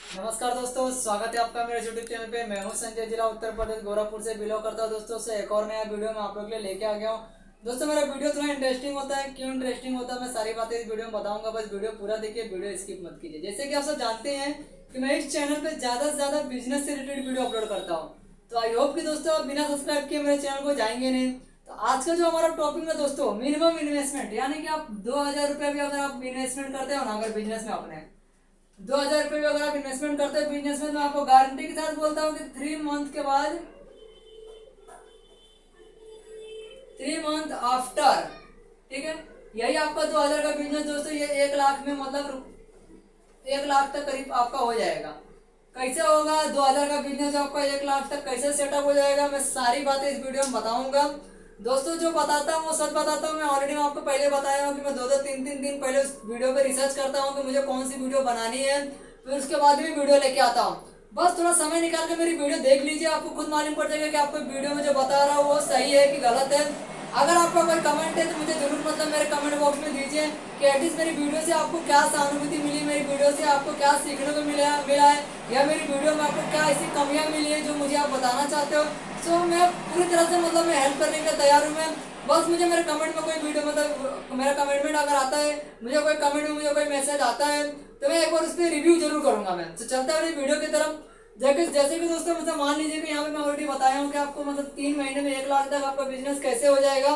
नमस्कार दोस्तों, स्वागत है आपका मेरे यूट्यूब चैनल पे। मैं हूं संजय, जिला उत्तर प्रदेश गोरखपुर से बिलोंग करता हूं। दोस्तों से एक और नया वीडियो में आप लोग के लिए लेके आ गया हूं। दोस्तों मेरा वीडियो थोड़ा इंटरेस्टिंग होता है। क्यों इंटरेस्टिंग होता है मैं सारी बातें इस वीडियो में बताऊंगा। बस वीडियो पूरा देखिए, वीडियो स्किप मत कीजिए। जैसे कि आप सब जानते हैं कि मैं इस चैनल पर ज़्यादा से ज़्यादा बिजनेस से रिलेटेड वीडियो अपलोड करता हूँ। तो आई होप कि दोस्तों आप बिना सब्सक्राइब किए मेरे चैनल को जाएंगे नहीं। तो आज का जो हमारा टॉपिक है दोस्तों, मिनिमम इन्वेस्टमेंट, यानी कि आप 2,000 रुपये भी अगर आप इन्वेस्टमेंट करते हो ना, अगर बिजनेस में अपने 2,000 रुपये भी अगर आप इन्वेस्टमेंट करते हो बिजनेस में, तो आपको गारंटी के साथ बोलता हूँ कि 3 मंथ के बाद, 3 मंथ आफ्टर, ठीक है, यही आपका 2,000 का बिजनेस दोस्तों ये 1 लाख में, मतलब 1 लाख तक करीब आपका हो जाएगा। कैसे होगा 2,000 का बिजनेस आपका 1 लाख तक कैसे सेटअप हो जाएगा, मैं सारी बातें इस वीडियो में बताऊंगा। दोस्तों जो बताता हूँ वो सच बताता हूँ। मैं ऑलरेडी मैं आपको पहले बताया हूँ कि मैं 2-2 3-3 दिन पहले उस वीडियो पे रिसर्च करता हूँ कि मुझे कौन सी वीडियो बनानी है, फिर उसके बाद भी वीडियो लेके आता हूँ। बस थोड़ा समय निकाल के मेरी वीडियो देख लीजिए, आपको खुद मालूम पड़ जाएगा कि आपको वीडियो में जो बता रहा हूँ वो सही है कि गलत है। अगर आपका कोई कमेंट है तो मुझे जरूर मतलब मेरे कमेंट बॉक्स में दीजिए कि एटलीस्ट मेरी वीडियो से आपको क्या सहानुभूति मिली, मेरी वीडियो से आपको क्या सीखने को मिला है, या मेरी वीडियो में आपको क्या ऐसी कमियां मिली है जो मुझे आप बताना चाहते हो। सो मैं पूरी तरह से मतलब मैं हेल्प करने के तैयार हूँ। मैं बस मुझे मेरे कमेंट में कोई वीडियो मतलब मेरा कमेंटमेंट अगर आता है, मुझे कोई कमेंट में मुझे कोई मैसेज आता है तो मैं एक बार उस पर रिव्यू जरूर करूंगा। मैं तो चलता है वीडियो की तरफ। जैसे कि दोस्तों मतलब मान लीजिए कि यहाँ पे मैं ऑलरेडी बताया हूँ कि आपको मतलब 3 महीने में 1 लाख तक आपका बिजनेस कैसे हो जाएगा।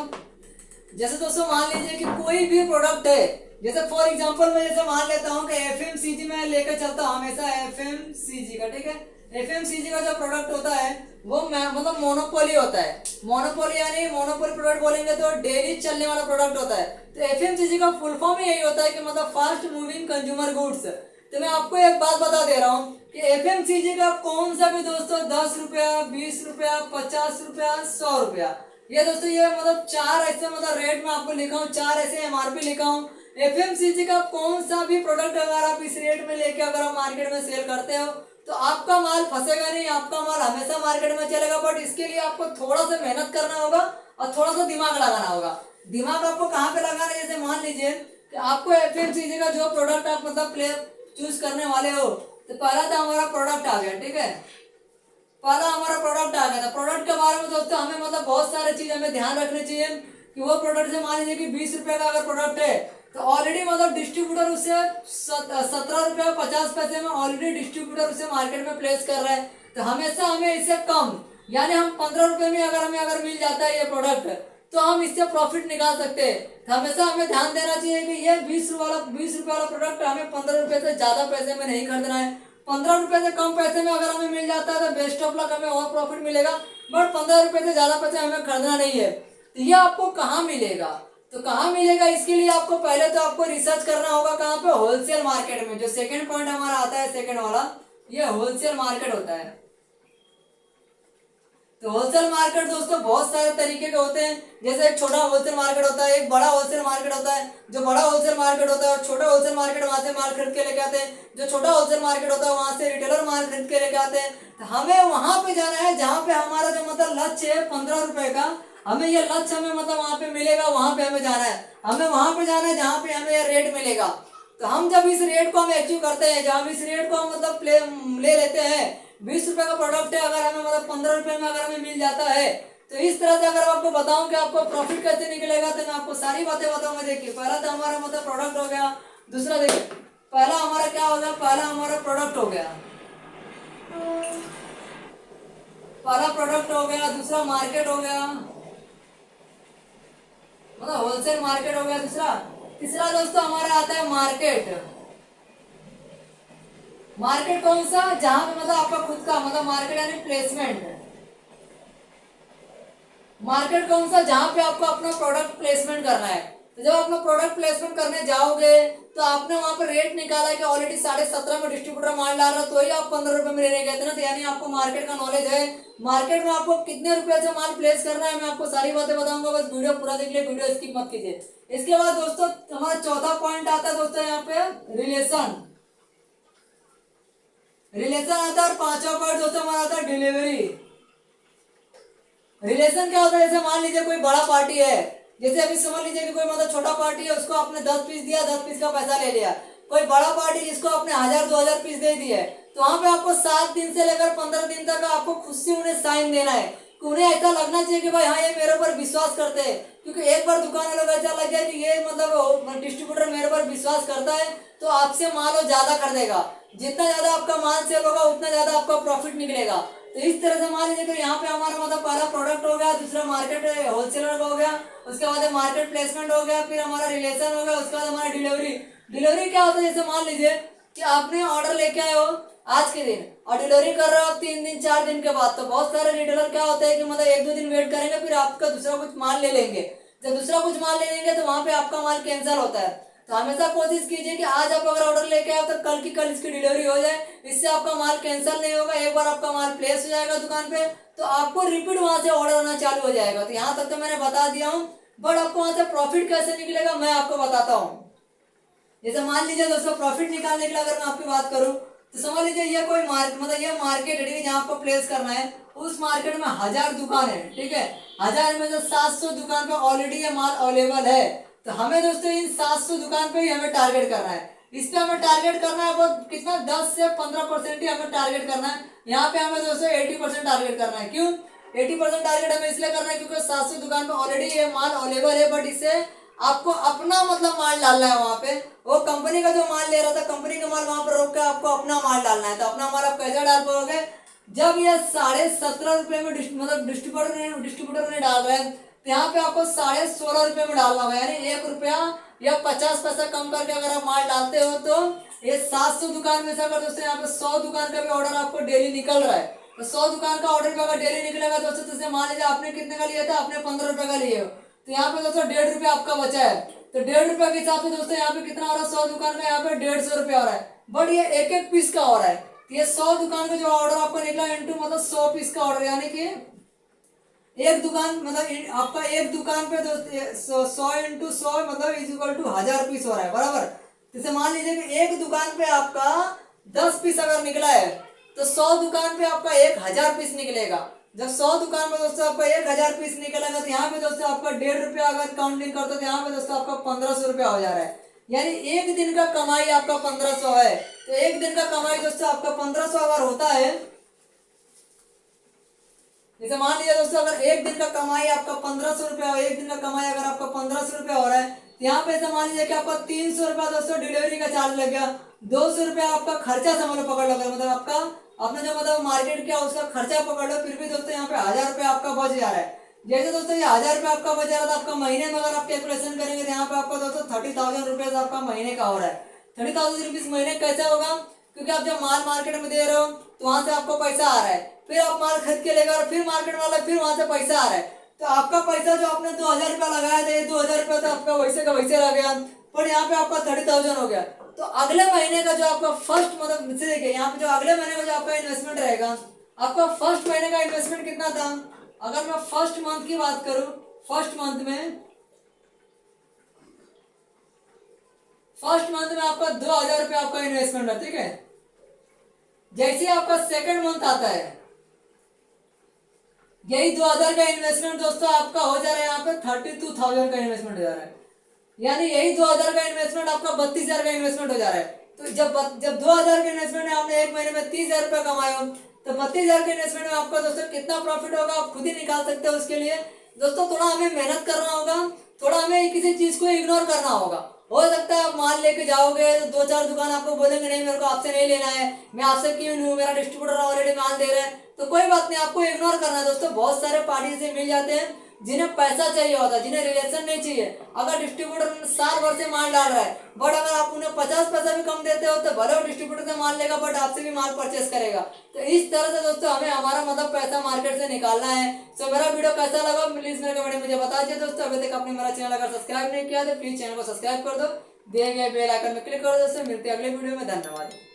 जैसे दोस्तों मान लीजिए कि कोई भी प्रोडक्ट है, जैसे फॉर एग्जांपल मैं जैसे मान लेता हूँ कि एफएमसीजी में लेकर चलता हूँ हमेशा एफएमसीजी का, ठीक है। एफएमसीजी का जो प्रोडक्ट होता है वो मतलब मोनोपोली होता है। मोनोपोली यानी मोनोपोली प्रोडक्ट बोलेंगे तो डेली चलने वाला प्रोडक्ट होता है। तो एफएमसीजी का फुल फॉर्म ही यही होता है कि मतलब फास्ट मूविंग कंज्यूमर गुड्स। तो मैं आपको एक बात बता दे रहा हूँ कि एफएमसीजी का कौन सा भी दोस्तों 10 रुपया, 20 रुपया, 50 रुपया, 100 रुपया, ये दोस्तों ये मतलब 4 ऐसे मतलब रेट में आपको लिखा हूँ, 4 ऐसे एमआरपी लिखा हूँ। एफएमसीजी का कौन सा भी प्रोडक्ट अगर आप इस रेट में लेके अगर आप मार्केट में सेल करते हो तो आपका माल फंसेगा नहीं, आपका माल हमेशा मार्केट में चलेगा। बट इसके लिए आपको थोड़ा सा मेहनत करना होगा और थोड़ा सा दिमाग लगाना होगा। दिमाग आपको कहाँ पे लगाना है, जैसे मान लीजिए कि आपको एफएमसीजी का जो प्रोडक्ट आप मतलब प्ले चूज करने वाले हो, तो पहला तो हमारा प्रोडक्ट आ गया, ठीक है। पहला हमारा प्रोडक्ट आ गया था। प्रोडक्ट के बारे में दोस्तों हमें मतलब बहुत सारे चीज हमें ध्यान रखनी चाहिए कि वो प्रोडक्ट से मान लीजिए कि 20 रुपए का अगर प्रोडक्ट है तो ऑलरेडी मतलब डिस्ट्रीब्यूटर उसे 17 रुपये 50 पैसे में ऑलरेडी डिस्ट्रीब्यूटर उसे मार्केट में प्लेस कर रहा है। तो हमेशा हमें इससे कम, यानी हम 15 रुपए में अगर मिल जाता है ये प्रोडक्ट तो हम इससे प्रॉफिट निकाल सकते हैं। तो हमेशा हमें ध्यान देना चाहिए कि ये 20 रुपये वाला प्रोडक्ट हमें 15 रुपए से ज्यादा पैसे में नहीं खरीदना है। 15 रुपए से कम पैसे में अगर हमें मिल जाता है तो बेस्ट ऑफ लक, हमें और प्रॉफिट मिलेगा। बट 15 रुपए से ज्यादा पैसे हमें खरीदना नहीं है। तो ये आपको कहाँ मिलेगा, तो कहाँ मिलेगा इसके लिए आपको पहले तो आपको रिसर्च करना होगा। कहाँ पे? होलसेल मार्केट में। जो सेकंड पॉइंट हमारा आता है, सेकंड वाला, ये होलसेल मार्केट होता है। तो होलसेल मार्केट दोस्तों बहुत सारे तरीके के होते हैं। जैसे एक छोटा होलसेल मार्केट होता है, एक बड़ा होलसेल मार्केट होता है। जो बड़ा होलसेल मार्केट होता है और छोटा होलसेल मार्केट, वहां से माल खरीद के लेके आते हैं। जो छोटा होलसेल मार्केट होता है वहां से रिटेलर माल खरीद के लेके आते हैं। तो हमें वहां पे जाना है जहाँ पे हमारा जो मतलब लक्ष्य है 15 रुपए का, हमें ये लक्ष्य हमें मतलब वहां पे मिलेगा, वहां पे हमें जाना है। हमें वहां पे जाना है जहाँ पे हमें ये रेट मिलेगा। तो हम जब इस रेट को हम अचीव करते हैं, जब हम इस रेट को हम मतलब ले लेते हैं, 20 रुपए का प्रोडक्ट है अगर हमें मतलब 15 रुपए में अगर हमें मिल जाता है, तो इस तरह से अगर आपको बताऊं कि आपको प्रॉफिट कैसे निकलेगा तो मैं आपको सारी बातें बताऊंगा। देखिए पहला तो हमारा मतलब प्रोडक्ट हो गया। दूसरा देखिए पहला हमारा क्या हो गया, पहला हमारा प्रोडक्ट हो गया, पहला प्रोडक्ट हो गया। दूसरा मार्केट हो गया, मतलब होलसेल मार्केट हो गया दूसरा। तीसरा दोस्तों हमारा आता है मार्केट। मार्केट कौन सा? जहां पे मतलब आपका खुद का मतलब मार्केट यानी प्लेसमेंट। मार्केट कौन सा? जहां पे आपको अपना प्रोडक्ट प्लेसमेंट करना है। तो जब अपना प्रोडक्ट प्लेसमेंट करने जाओगे तो आपने वहां पर रेट निकाला है कि ऑलरेडी 17.5 में डिस्ट्रीब्यूटर माल डाल रहा है, तो ही आप 15 रुपए में लेने गए थे ना। तो यानी आपको मार्केट का नॉलेज है। मार्केट में आपको कितने रुपए से माल प्लेस करना है मैं आपको सारी बातें बताऊंगा। बस वीडियो पूरा देख लिया, वीडियो स्किप मत कीजिए। इसके बाद दोस्तों हमारा चौथा पॉइंट आता है दोस्तों यहाँ पे रिलेशन। रिलेशन आता है। और पांचवा पॉइंट दोस्तों हमारा आता है डिलीवरी। रिलेशन क्या होता है? जैसे मान लीजिए कोई बड़ा पार्टी है, जैसे अभी समझ लीजिए कि कोई मतलब छोटा पार्टी है, उसको आपने 10 पीस दिया, 10 पीस का पैसा ले लिया। कोई बड़ा पार्टी जिसको आपने 1,000 2,000 पीस दे दिए, तो वहाँ पे आपको 7 दिन से लेकर 15 दिन तक आपको खुद से उन्हें साइन देना है कि उन्हें ऐसा लगना चाहिए कि भाई हाँ ये मेरे ऊपर विश्वास करते हैं। क्योंकि एक बार दुकान वालों को ऐसा लग जाए कि ये मतलब डिस्ट्रीब्यूटर मेरे ऊपर विश्वास करता है तो आपसे माल वो ज्यादा कर देगा। जितना ज्यादा आपका माल सेल होगा उतना ज्यादा आपका प्रॉफिट निकलेगा। तो इस तरह से मान लीजिए कि यहाँ पे हमारा मतलब पहला प्रोडक्ट हो गया, दूसरा मार्केट होलसेलर का हो गया, उसके बाद मार्केट प्लेसमेंट हो गया, फिर हमारा रिलेशन हो गया, उसके बाद हमारा डिलीवरी। डिलीवरी क्या होता है, जैसे मान लीजिए कि आपने ऑर्डर लेके आए हो आज के दिन और डिलीवरी कर रहे हो 3 दिन 4 दिन के बाद, तो बहुत सारे रिटेलर क्या होता है कि मतलब 1-2 दिन वेट करेंगे फिर आपका दूसरा कुछ माल ले लेंगे। जब दूसरा कुछ माल ले लेंगे तो वहां पे आपका माल कैंसिल होता है। तो हमेशा कोशिश कीजिए कि आज आप अगर ऑर्डर लेके आओ तो कल की कल इसकी डिलीवरी हो जाए, इससे आपका माल कैंसिल नहीं होगा। एक बार आपका माल प्लेस हो जाएगा दुकान पे तो आपको रिपीट वहां से ऑर्डर आना चालू हो जाएगा। तो यहाँ तक तो मैंने बता दिया हूँ, बट आपको वहां से प्रॉफिट कैसे निकलेगा मैं आपको बताता हूँ। जैसे मान लीजिए दोस्तों प्रॉफिट निकालने के लिए अगर मैं आपकी बात करूँ तो समझ लीजिए ये कोई मार्केट मतलब ये मार्केट है, ठीक है, जहाँ आपको प्लेस करना है। उस मार्केट में 1000 दुकान है, ठीक है, 1000 में जो 700 दुकान पे ऑलरेडी ये माल अवेलेबल है। तो हमें दोस्तों इन 700 दुकान पे ही हमें टारगेट करना है। इस पे हमें टारगेट करना है बहुत कितना 10 से 15% ही हमें टारगेट करना है। यहाँ पे हमें दोस्तों 80% टारगेट करना है। क्यों 80% टारगेट हमें इसलिए करना है क्योंकि 700 दुकान पे ऑलरेडी ये माल अवेलेबल है, बट इससे आपको अपना मतलब माल डालना है। वहाँ पे वो कंपनी का जो माल ले रहा था कंपनी का माल वहां पर रोक के आपको अपना माल डालना है। तो अपना माल आप कैसे डाल पाओगे, जब ये 17.5 रुपए में मतलब डिस्ट्रीब्यूटर ने डाल रहे हैं तो यहाँ पे आपको 16.5 रुपए में डालना होगा, यानी 1 रुपया या 50 पैसा कम करके अगर आप माल डालते हो तो ये 700 दुकान में से अगर दोस्तों यहाँ पे 100 दुकान का भी ऑर्डर आपको डेली निकल रहा है तो 100 दुकान का ऑर्डर भी अगर डेली निकलेगा दोस्तों तो मान लीजिए आपने कितने का लिया था, आपने 15 रुपए का लिए हो, तो यहाँ पे दोस्तों 1.5 रुपया आपका बचा है। तो 1.5 रुपया के हिसाब से दोस्तों यहाँ पे कितना हो रहा है, 100 दुकान का यहाँ पे 150 रुपया हो रहा है, बट ये एक एक पीस का हो रहा है। तो ये 100 दुकान का जो ऑर्डर आपको निकला इंटू मतलब 100 पीस का ऑर्डर, यानी कि एक दुकान मतलब आपका एक दुकान पे दोस्तों 100 इंटू 100 मतलब इज इक्वल टू 1000 पीस हो रहा है, बराबर। जैसे मान लीजिए कि एक दुकान पे आपका 10 पीस अगर निकला है तो 100 दुकान पे आपका 1000 पीस निकलेगा। जब 100 दुकान में दोस्तों आपका 1000 पीस निकलेगा तो यहाँ पे दोस्तों आपका 1.5 रुपया अगर काउंटिंग करते तो यहाँ पे दोस्तों आपका 1500 रुपया हो जा रहा है, यानी एक दिन का कमाई आपका 1500 है। तो एक दिन का कमाई दोस्तों आपका 1500 अगर होता है, जैसे मान लीजिए दोस्तों अगर एक दिन का कमाई आपका 1500 रुपया, एक दिन का कमाई अगर आपका 1500 रुपया हो रहा है तो यहाँ पे मान लीजिए कि आपका 300 रुपया दोस्तों डिलीवरी का चार्ज लग गया, 200 रुपया आपका खर्चा समझ लो पकड़ लो, मतलब आपका आपने जो मतलब मार्केट किया उसका खर्चा पकड़ लो, फिर भी दोस्तों यहाँ पे 1000 रुपया आपका बच जा रहा है। जैसे दोस्तों ये 1000 रुपया आपका बच जा रहा था, आपका महीने में अगर आप कैलकुलेशन करेंगे तो यहाँ पे आपका दोस्तों 30,000 रुपीज आपका महीने का हो रहा है। 30,000 रुपीज महीने कैसे होगा, क्योंकि आप जब माल मार्केट में दे रहे हो तो वहां से आपको पैसा आ रहा है, फिर आप माल खरीद के लेकर फिर मार्केट वाला फिर वहां से पैसा आ रहा है, तो आपका पैसा जो आपने 2000 रुपया लगाया था 2000 रुपया तो आपका वैसे का वैसे रह गया, पर यहाँ पे आपका 30,000 हो गया। तो अगले महीने का जो आपका फर्स्ट मतलब देखिए यहाँ पे जो अगले महीने का जो आपका इन्वेस्टमेंट रहेगा, आपका फर्स्ट महीने का इन्वेस्टमेंट कितना था, अगर मैं फर्स्ट मंथ की बात करूं, फर्स्ट मंथ में आपका 2000 रुपया आपका इन्वेस्टमेंट है, ठीक है। जैसे आपका सेकंड मंथ आता है यही 2000 का इन्वेस्टमेंट दोस्तों आपका हो जा रहा है यहाँ पे 32,000 का इन्वेस्टमेंट हो जा रहा है, यानी यही 2000 का इन्वेस्टमेंट आपका 32,000 का इन्वेस्टमेंट हो जा रहा है। तो जब 2000 का इन्वेस्टमेंट है आपने एक महीने में 30,000 रुपया कमाए हो तो 32,000 के इन्वेस्टमेंट में आपका दोस्तों कितना प्रॉफिट होगा आप खुद ही निकाल सकते हो। उसके लिए दोस्तों थोड़ा हमें मेहनत करना होगा, थोड़ा हमें किसी चीज को इग्नोर करना होगा। हो सकता है आप माल लेके जाओगे 2-4 दुकान आपको बोलेंगे नहीं मेरे को आपसे नहीं लेना है, मैं आपसे क्यों लूं, मेरा डिस्ट्रीब्यूटर ऑलरेडी माल दे रहे हैं, तो कोई बात नहीं, आपको इग्नोर करना है। दोस्तों बहुत सारे पार्टी से मिल जाते हैं जिन्हें पैसा चाहिए होता है, जिन्हें रिलेशन नहीं चाहिए। अगर डिस्ट्रीब्यूटर साल भर से माल डाल रहा है बट अगर आप उन्हें 50 पैसा भी कम देते हो तो भले वो डिस्ट्रीब्यूटर से माल लेगा बट आपसे भी माल परचेस करेगा। तो इस तरह से दोस्तों हमें हमारा मतलब पैसा मार्केट से निकालना है। तो मेरा वीडियो कैसा लगा प्लीज मेरे कमेंट में मुझे बता दीजिए। दोस्तों अभी तक आपने मेरा चैनल अगर सब्सक्राइब नहीं किया तो प्लीज चैनल को सब्सक्राइब कर दो, दिए गए बेल आइकन में क्लिक कर दो। दोस्तों मिलते हैं अगले वीडियो में, धन्यवाद।